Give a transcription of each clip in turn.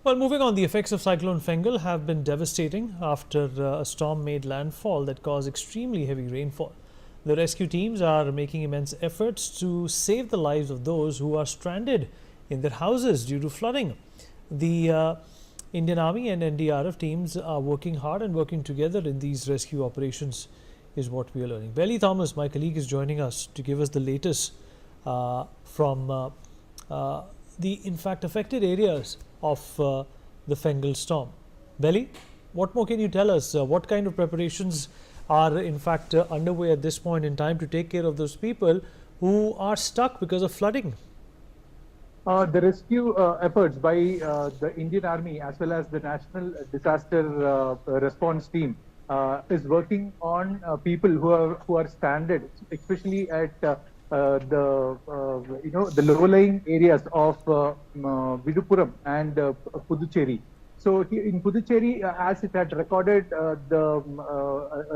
Well, moving on, the effects of Cyclone Fengal have been devastating after a storm made landfall that caused extremely heavy rainfall. The rescue teams are making immense efforts to save the lives of those who are stranded in their houses due to flooding. The Indian Army and NDRF teams are working hard and working together in these rescue operations, is what we are learning. Belly Thomas, my colleague, is joining us to give us the latest from the in fact affected areas of the Fengal storm. Belly, what more can you tell us? What kind of preparations are in fact underway at this point in time to take care of those people who are stuck because of flooding? The rescue efforts by the Indian Army as well as the National Disaster Response Team is working on people who are stranded, especially at the low-lying areas of Viduppuram and Puducherry. So in Puducherry, as it had recorded the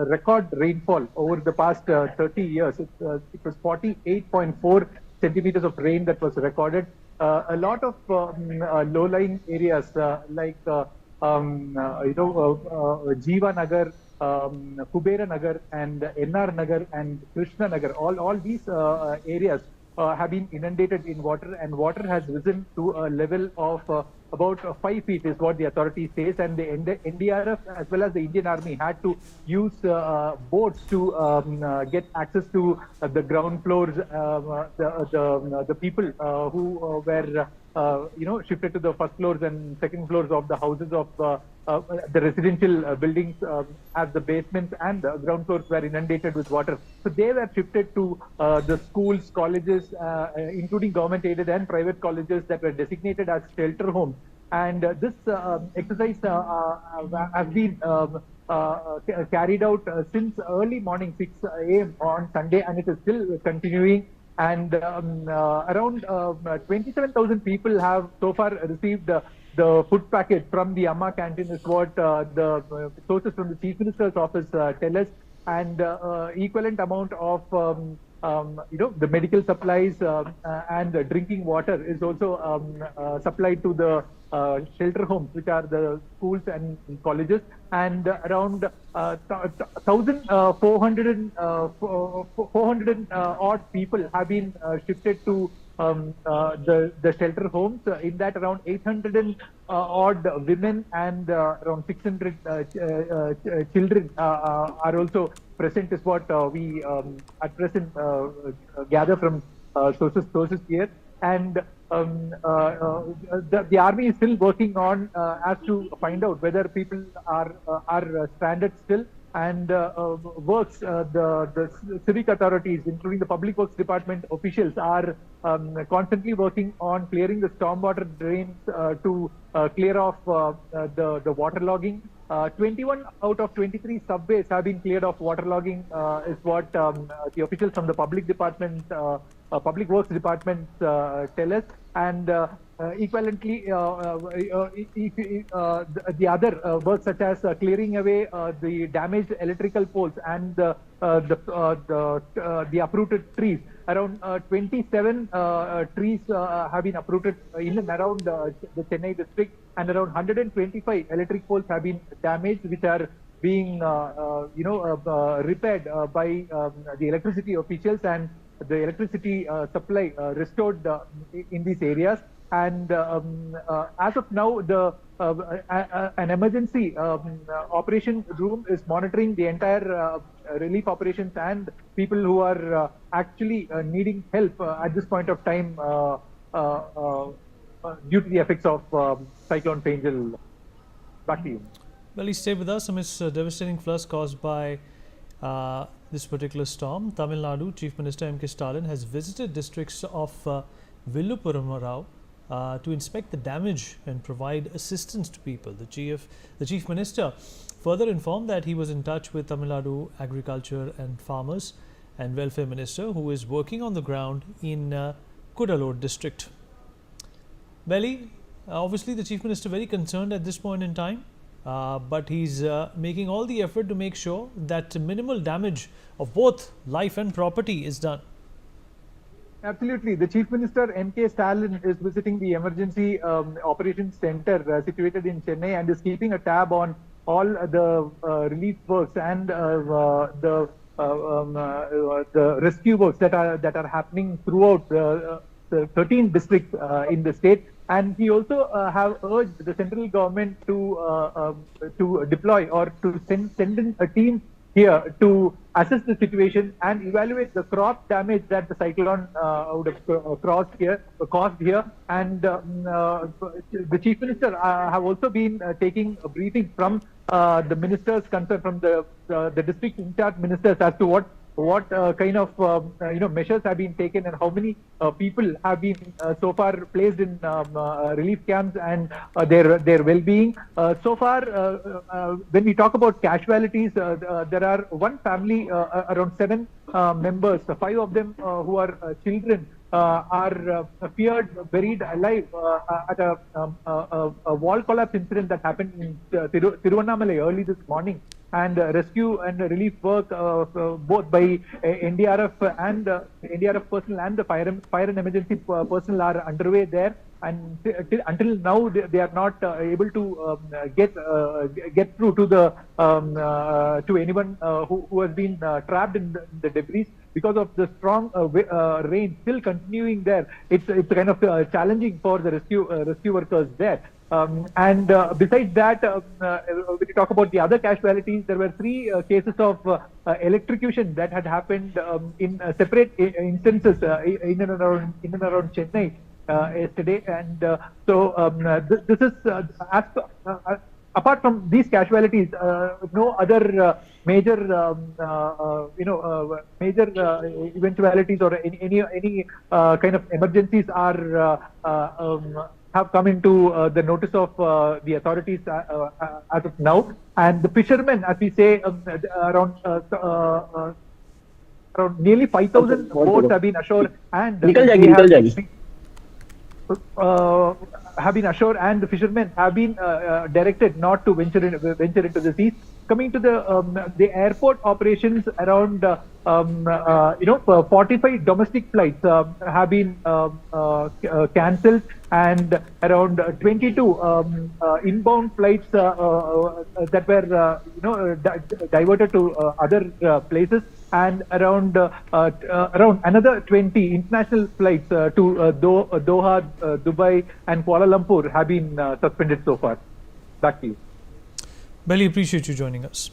record rainfall over the past 30 years, it was 48.4 centimeters of rain that was recorded. A lot of low-lying areas like Jiva Nagar, Kubera Nagar and NR Nagar and Krishna Nagar, all these areas have been inundated in water, and water has risen to a level of about 5 feet is what the authority says, and the NDRF as well as the Indian Army had to use boats to get access to the ground floors, the people who were shifted to the first floors and second floors of the houses of the residential buildings, as the basements and the ground floors were inundated with water. So they were shifted to the schools, colleges, including government aided and private colleges that were designated as shelter homes. And this exercise has been carried out since early morning 6 a.m. on Sunday, and it is still continuing. And around 27,000 people have so far received the food packet from the Amma canteen, is what the sources from the Chief Minister's office tell us. And equivalent amount of the medical supplies and drinking water is also supplied to the shelter homes, which are the schools and colleges, and around 1,400 odd people have been shifted to the shelter homes. In that, around 800 odd women and around 600 children are also present, is what we at present gather from sources here. And the army is still working on as to find out whether people are stranded still, and works the civic authorities, including the public works department officials, are constantly working on clearing the stormwater drains to clear off the waterlogging. 21 out of 23 subways have been cleared of waterlogging, is what the officials from the public department, public works department tell us. And equivalently, the other works such as clearing away the damaged electrical poles and the uprooted trees. Around 27 trees have been uprooted in and around the Chennai district, and around 125 electric poles have been damaged, which are being repaired by the electricity officials, and the electricity supply restored in these areas. And as of now, an emergency operation room is monitoring the entire relief operations and people who are actually needing help at this point of time due to the effects of Cyclone Fengal. Back to you. Well, please stay with us. Amidst devastating floods caused by this particular storm, Tamil Nadu Chief Minister M.K. Stalin has visited districts of Villupuram to inspect the damage and provide assistance to people. The Chief Minister further informed that he was in touch with Tamil Nadu Agriculture and Farmers and Welfare Minister, who is working on the ground in Kudalur district. Belly, obviously the Chief Minister very concerned at this point in time, but he's making all the effort to make sure that minimal damage of both life and property is done. Absolutely. The Chief Minister M.K. Stalin is visiting the Emergency Operations Center situated in Chennai and is keeping a tab on all the relief works and the rescue works that are happening throughout the 13 districts in the state. And he also have urged the central government to deploy or to send in a team here to assess the situation and evaluate the crop damage that the cyclone would have caused here. And the Chief Minister have also been taking a briefing from the ministers concerned, from the district in charge ministers, as to what kind of measures have been taken and how many people have been so far placed in relief camps and their well-being. So far, when we talk about casualties, there are one family, around 7 members, 5 of them who are children, are feared buried alive at a wall collapse incident that happened in Tiruvannamalai early this morning. And rescue and relief work both by NDRF and NDRF personnel and the fire and emergency personnel are underway there. And until now, they are not able to get through to the to anyone who has been trapped in the debris because of the strong rain still continuing there. It's kind of challenging for the rescue workers there. And besides that, when you talk about the other casualties, there were 3 cases of electrocution that had happened in separate instances in and around Chennai yesterday. And this is apart from these casualties, no other major eventualities or any kind of emergencies are have come into the notice of the authorities as of now. And the fishermen, as we say, around nearly 5,000 boats have been ashore, and have been ashore, and the fishermen have been directed not to venture into the seas. Coming to the airport operations, around 45 domestic flights have been cancelled, and around 22 inbound flights that were diverted to other places, and around another 20 international flights to Doha, Dubai, and Kuala Lumpur have been suspended so far. Back to you. Belly, appreciate you joining us.